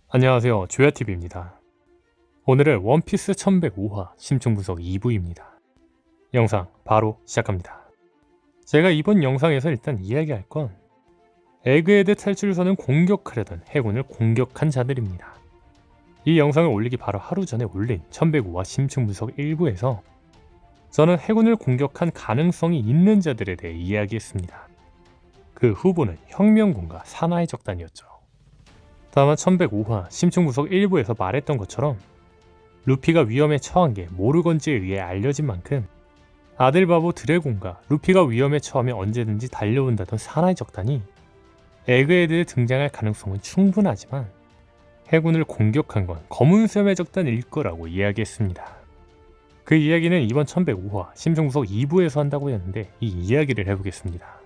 안녕하세요, 조야TV입니다. 오늘은 원피스 1105화 심층분석 2부입니다. 영상 바로 시작합니다. 제가 이번 영상에서 일단 이야기할 건 에그헤드 탈출선을 공격하려던 해군을 공격한 자들입니다. 이 영상을 올리기 바로 하루 전에 올린 1105화 심층분석 1부에서 저는 해군을 공격한 가능성이 있는 자들에 대해 이야기했습니다. 그 후보는 혁명군과 사나이 적단이었죠. 다만 1105화 심층분석 1부에서 말했던 것처럼 루피가 위험에 처한 게 모르건지에 의해 알려진 만큼 아들바보 드래곤과 루피가 위험에 처하면 언제든지 달려온다던 사나이 적단이 에그헤드에 등장할 가능성은 충분하지만 해군을 공격한 건 검은수염의 적단일 거라고 이야기했습니다. 그 이야기는 이번 1105화 심층분석 2부에서 한다고 했는데 이 이야기를 해보겠습니다.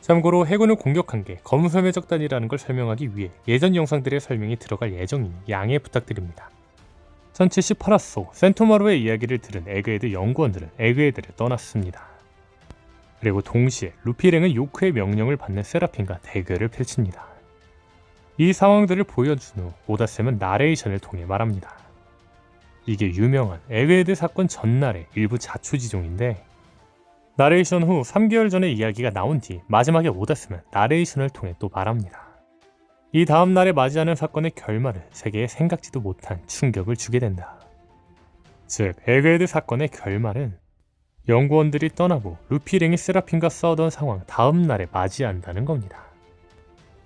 참고로 해군을 공격한 게 검은수염의 적단이라는 걸 설명하기 위해 예전 영상들의 설명이 들어갈 예정이니 양해 부탁드립니다. 1078화 속 센토마루의 이야기를 들은 에그헤드 연구원들은 에그헤드를 떠났습니다. 그리고 동시에 루피랭은 요크의 명령을 받는 세라핀과 대결을 펼칩니다. 이 상황들을 보여준 후 오다쌤은 나레이션을 통해 말합니다. 이게 유명한 에그헤드 사건 전날의 일부 자초지종인데 나레이션 후 3개월 전의 이야기가 나온 뒤 마지막에 오다스는 나레이션을 통해 또 말합니다. 이 다음 날에 맞이하는 사건의 결말은 세계에 생각지도 못한 충격을 주게 된다. 즉, 에그헤드 사건의 결말은 연구원들이 떠나고 루피랭이 세라핀과 싸우던 상황 다음 날에 맞이한다는 겁니다.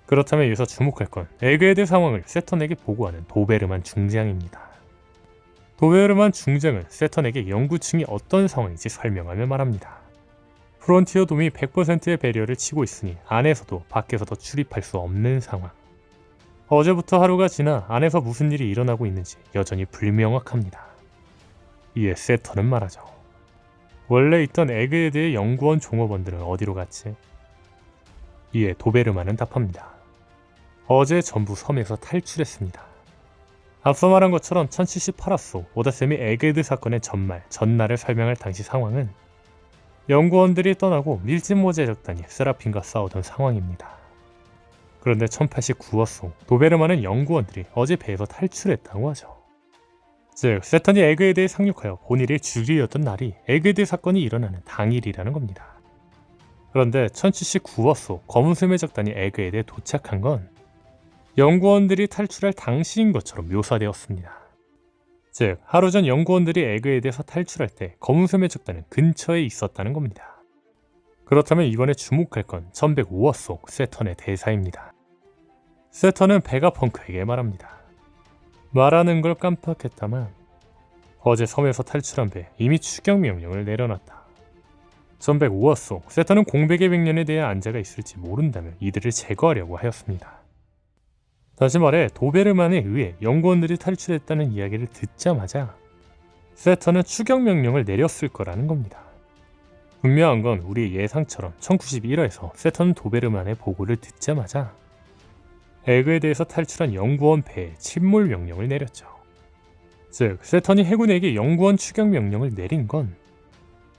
그렇다면 여기서 주목할 건 에그헤드 상황을 세턴에게 보고하는 도베르만 중장입니다. 도베르만 중장은 세턴에게 연구층이 어떤 상황인지 설명하며 말합니다. 프론티어 돔이 100%의 배려를 치고 있으니 안에서도 밖에서도 출입할 수 없는 상황. 어제부터 하루가 지나 안에서 무슨 일이 일어나고 있는지 여전히 불명확합니다. 이에 세턴은 말하죠. 원래 있던 에그헤드의 연구원 종업원들은 어디로 갔지? 이에 도베르만은 답합니다. 어제 전부 섬에서 탈출했습니다. 앞서 말한 것처럼 1078화 속 오다쌤이 에그헤드 사건의 전날을 설명할 당시 상황은 연구원들이 떠나고 밀짚모제 적단이 세라핀과 싸우던 상황입니다. 그런데 1089화 속 도베르만은 연구원들이 어제 배에서 탈출했다고 하죠. 즉, 세턴이 에그헤드에 상륙하여 본일의 주류였던 날이 에그헤드 사건이 일어나는 당일이라는 겁니다. 그런데 1079화 속 검은수염의 적단이 에그헤드에 도착한 건 연구원들이 탈출할 당시인 것처럼 묘사되었습니다. 즉, 하루 전 연구원들이 에그헤드에서 탈출할 때 검은수염의 적단은 근처에 있었다는 겁니다. 그렇다면 이번에 주목할 건 1105화 속 세턴의 대사입니다. 세턴은 베가펑크에게 말합니다. 말하는 걸 깜빡했다만 어제 섬에서 탈출한 배 이미 추격 명령을 내려놨다. 1105화 속 세턴은 공백의 백년에 대해 안자가 있을지 모른다며 이들을 제거하려고 하였습니다. 다시 말해 도베르만에 의해 연구원들이 탈출했다는 이야기를 듣자마자 세턴은 추격 명령을 내렸을 거라는 겁니다. 분명한 건 우리의 예상처럼 1091화에서 세턴은 도베르만의 보고를 듣자마자 에그헤드에서 탈출한 연구원 배에 침몰 명령을 내렸죠. 즉, 세턴이 해군에게 연구원 추격 명령을 내린 건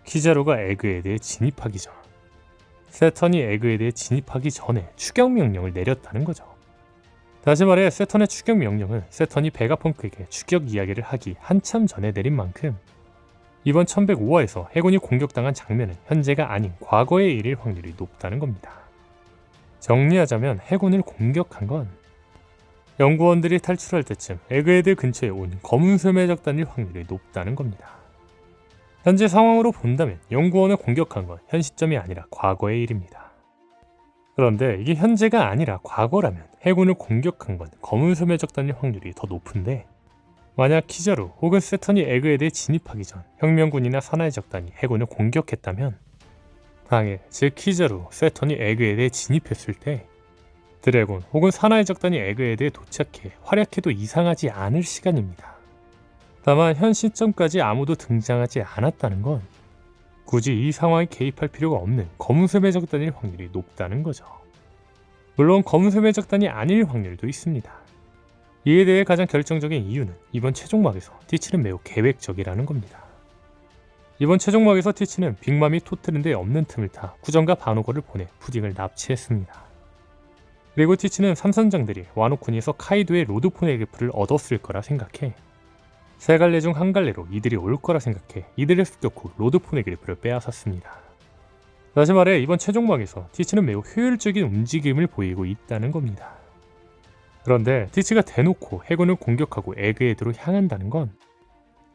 키자루가 에그헤드에 진입하기 전, 세턴이 에그헤드에 진입하기 전에 추격 명령을 내렸다는 거죠. 다시 말해 세턴의 추격 명령은 세턴이 베가펑크에게 추격 이야기를 하기 한참 전에 내린 만큼 이번 1105화에서 해군이 공격당한 장면은 현재가 아닌 과거의 일일 확률이 높다는 겁니다. 정리하자면 해군을 공격한 건 연구원들이 탈출할 때쯤 에그헤드 근처에 온 검은수염의 적단일 확률이 높다는 겁니다. 현재 상황으로 본다면 연구원을 공격한 건 현 시점이 아니라 과거의 일입니다. 그런데 이게 현재가 아니라 과거라면 해군을 공격한 건 검은수염의 적단일 확률이 더 높은데 만약 키자루 혹은 세턴이 에그헤드에 진입하기 전 혁명군이나 사나이 적단이 해군을 공격했다면 당일, 즉 키자루, 세턴이 에그헤드에 진입했을 때 드래곤 혹은 사나이 적단이 에그헤드에 도착해 활약해도 이상하지 않을 시간입니다. 다만 현 시점까지 아무도 등장하지 않았다는 건 굳이 이 상황에 개입할 필요가 없는 검은수염의 적단일 확률이 높다는 거죠. 물론 검은수염의 적단이 아닐 확률도 있습니다. 이에 대해 가장 결정적인 이유는 이번 최종막에서 티치는 매우 계획적이라는 겁니다. 이번 최종막에서 티치는 빅맘이 토트랜드에 없는 틈을 타 쿠전과 바노거를 보내 푸딩을 납치했습니다. 그리고 티치는 삼선장들이 와노쿠니에서 카이도의 로드 포네그리프를 얻었을 거라 생각해 세 갈래 중 한 갈래로 이들이 올 거라 생각해 이들의 습격 후 로드 포네그리프를 빼앗았습니다. 다시 말해 이번 최종막에서 티치는 매우 효율적인 움직임을 보이고 있다는 겁니다. 그런데 티치가 대놓고 해군을 공격하고 에그헤드로 향한다는 건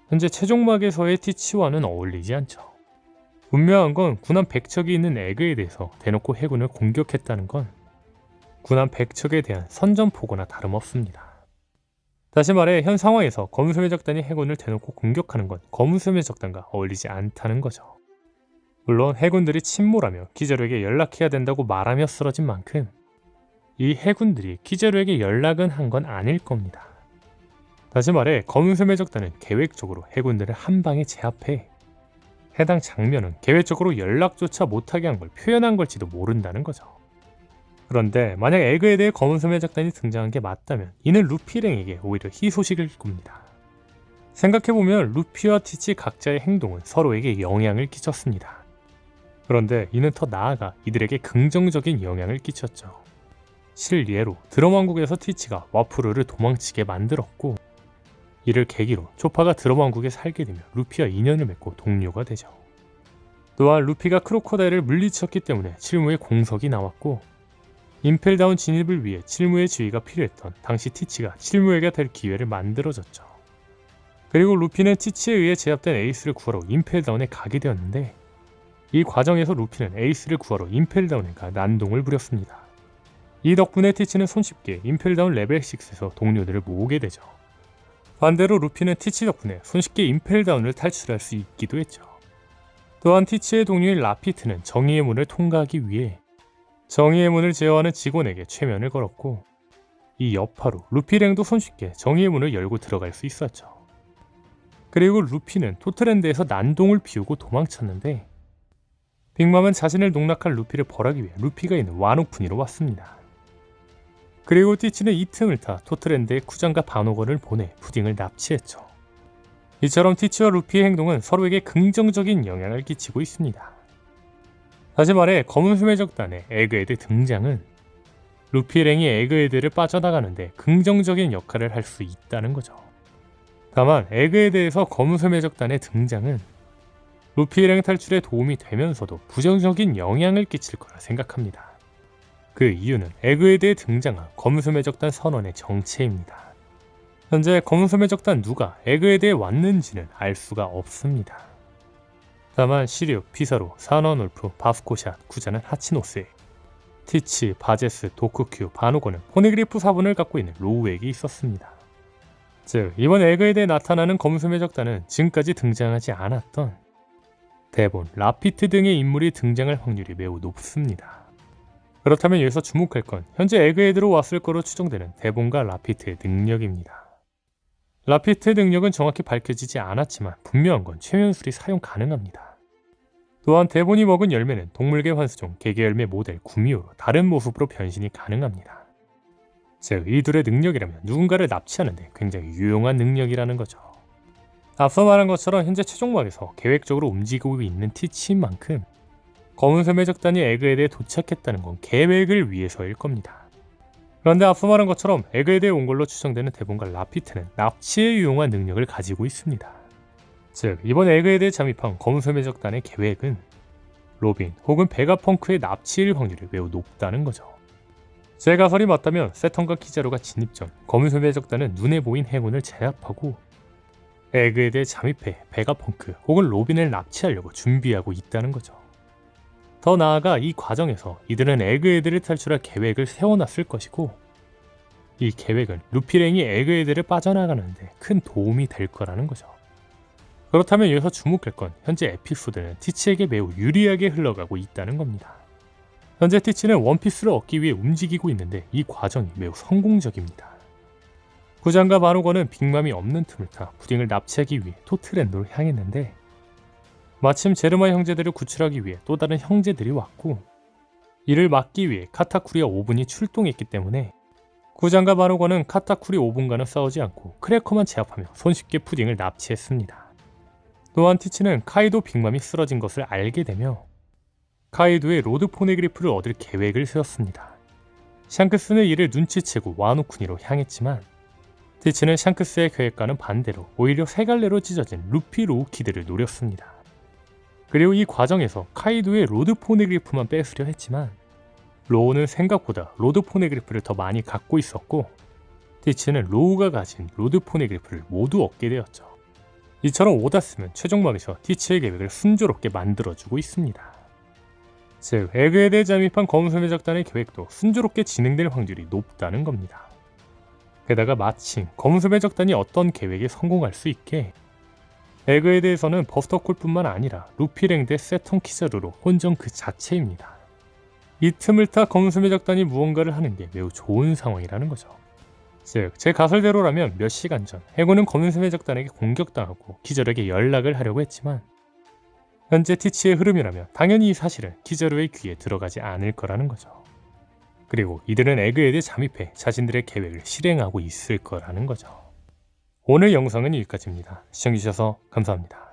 현재 최종막에서의 티치와는 어울리지 않죠. 분명한 건 군함 100척이 있는 에그헤드에서 대놓고 해군을 공격했다는 건 군함 100척에 대한 선전포고나 다름없습니다. 다시 말해 현 상황에서 검은소매 적단이 해군을 대놓고 공격하는 건 검은소매 적단과 어울리지 않다는 거죠. 물론 해군들이 침몰하며 키자루에게 연락해야 된다고 말하며 쓰러진 만큼 이 해군들이 키자루에게 연락은 한 건 아닐 겁니다. 다시 말해 검은소매 적단은 계획적으로 해군들을 한 방에 제압해 해당 장면은 계획적으로 연락조차 못하게 한 걸 표현한 걸지도 모른다는 거죠. 그런데 만약 에그헤드의 검은소매 적단이 등장한 게 맞다면 이는 루피 일행에게 오히려 희소식일 겁니다. 생각해보면 루피와 티치 각자의 행동은 서로에게 영향을 끼쳤습니다. 그런데 이는 더 나아가 이들에게 긍정적인 영향을 끼쳤죠. 실예로 드럼왕국에서 티치가 와프루를 도망치게 만들었고 이를 계기로 초파가 드럼왕국에 살게 되며 루피와 인연을 맺고 동료가 되죠. 또한 루피가 크로코다일을 물리쳤기 때문에 칠무의 공석이 나왔고 임펠다운 진입을 위해 칠무의 지휘가 필요했던 당시 티치가 칠무에게 될 기회를 만들어줬죠. 그리고 루피는 티치에 의해 제압된 에이스를 구하러 임펠다운에 가게 되었는데 이 과정에서 루피는 에이스를 구하러 임펠다운에 가 난동을 부렸습니다. 이 덕분에 티치는 손쉽게 임펠다운 레벨 6에서 동료들을 모으게 되죠. 반대로 루피는 티치 덕분에 손쉽게 임펠다운을 탈출할 수 있기도 했죠. 또한 티치의 동료인 라피트는 정의의 문을 통과하기 위해 정의의 문을 제어하는 직원에게 최면을 걸었고 이 여파로 루피 일행도 손쉽게 정의의 문을 열고 들어갈 수 있었죠. 그리고 루피는 토트랜드에서 난동을 피우고 도망쳤는데 빅맘은 자신을 농락할 루피를 벌하기 위해 루피가 있는 와노쿠니로 왔습니다. 그리고 티치는 이 틈을 타 토트랜드의 쿠장과 바노건을 보내 푸딩을 납치했죠. 이처럼 티치와 루피의 행동은 서로에게 긍정적인 영향을 끼치고 있습니다. 다시 말해 검은소매 적단의 에그헤드 등장은 루피 일행이 에그헤드를 빠져나가는데 긍정적인 역할을 할 수 있다는 거죠. 다만 에그헤드에서 검은소매 적단의 등장은 루피 일행 탈출에 도움이 되면서도 부정적인 영향을 끼칠 거라 생각합니다. 그 이유는 에그헤드에 등장한 검은소매 적단 선원의 정체입니다. 현재 검은소매 적단 누가 에그헤드에 왔는지는 알 수가 없습니다. 다만 시류, 피사로, 사너놀프, 바스코샷, 구자는 하치노스에 티치, 바제스, 도쿠큐, 바노고는 포네그리프 사본을 갖고 있는 로우에게 있었습니다. 즉 이번 에그헤드에 나타나는 검은소매 적단은 지금까지 등장하지 않았던 데본, 라피트 등의 인물이 등장할 확률이 매우 높습니다. 그렇다면 여기서 주목할 건 현재 에그헤드로 왔을 거로 추정되는 데본과 라피트의 능력입니다. 라피트의 능력은 정확히 밝혀지지 않았지만 분명한 건 최면술이 사용 가능합니다. 또한 데본이 먹은 열매는 동물계 환수종 개개열매 모델 구미호로 다른 모습으로 변신이 가능합니다. 즉 이 둘의 능력이라면 누군가를 납치하는데 굉장히 유용한 능력이라는 거죠. 앞서 말한 것처럼 현재 최종막에서 계획적으로 움직이고 있는 티치인 만큼 검은소매 적단이 에그헤드에 도착했다는 건 계획을 위해서일 겁니다. 그런데 앞서 말한 것처럼 에그헤드에 온 걸로 추정되는 데본과 라피트는 납치에 유용한 능력을 가지고 있습니다. 즉 이번 에그헤드에 잠입한 검은소매 적단의 계획은 로빈 혹은 베가펑크의 납치일 확률이 매우 높다는 거죠. 제 가설이 맞다면 세턴과 키자루가 진입 전 검은소매 적단은 눈에 보인 해군을 제압하고 에그헤드에 잠입해 베가펑크 혹은 로빈을 납치하려고 준비하고 있다는 거죠. 더 나아가 이 과정에서 이들은 에그헤드를 탈출할 계획을 세워놨을 것이고 이 계획은 루피랭이 에그헤드를 빠져나가는데 큰 도움이 될 거라는 거죠. 그렇다면 여기서 주목할 건 현재 에피소드는 티치에게 매우 유리하게 흘러가고 있다는 겁니다. 현재 티치는 원피스를 얻기 위해 움직이고 있는데 이 과정이 매우 성공적입니다. 구장과 바노건은 빅맘이 없는 틈을 타 푸딩을 납치하기 위해 토트랜드로 향했는데 마침 제르마 형제들을 구출하기 위해 또 다른 형제들이 왔고 이를 막기 위해 카타쿠리와 오븐이 출동했기 때문에 구장과 바노건은 카타쿠리 오븐과는 싸우지 않고 크래커만 제압하며 손쉽게 푸딩을 납치했습니다. 또한 티치는 카이도 빅맘이 쓰러진 것을 알게 되며 카이도의 로드 포네그리프를 얻을 계획을 세웠습니다. 샹크스는 이를 눈치채고 와노쿠니로 향했지만 티치는 샹크스의 계획과는 반대로 오히려 세 갈래로 찢어진 루피 로우키드를 노렸습니다. 그리고 이 과정에서 카이도의 로드 포네그리프만 뺏으려 했지만 로우는 생각보다 로드 포네그리프를 더 많이 갖고 있었고 티치는 로우가 가진 로드 포네그리프를 모두 얻게 되었죠. 이처럼 오다스는 최종막에서 티치의 계획을 순조롭게 만들어주고 있습니다. 즉, 에그에 대해 잠입한 검은소매 작단의 계획도 순조롭게 진행될 확률이 높다는 겁니다. 게다가 마침 검은소매 작단이 어떤 계획에 성공할 수 있게 에그에 대해서는 버스터콜뿐만 아니라 루피랭 대 세턴 키자루로 혼전 그 자체입니다. 이 틈을 타 검은소매 작단이 무언가를 하는 게 매우 좋은 상황이라는 거죠. 즉, 제 가설대로라면 몇 시간 전 해고는 검은소매 작단에게 공격당하고 키자루에게 연락을 하려고 했지만 현재 티치의 흐름이라면 당연히 이 사실은 키자루의 귀에 들어가지 않을 거라는 거죠. 그리고 이들은 에그에 대해 잠입해 자신들의 계획을 실행하고 있을 거라는 거죠. 오늘 영상은 여기까지입니다. 시청해주셔서 감사합니다.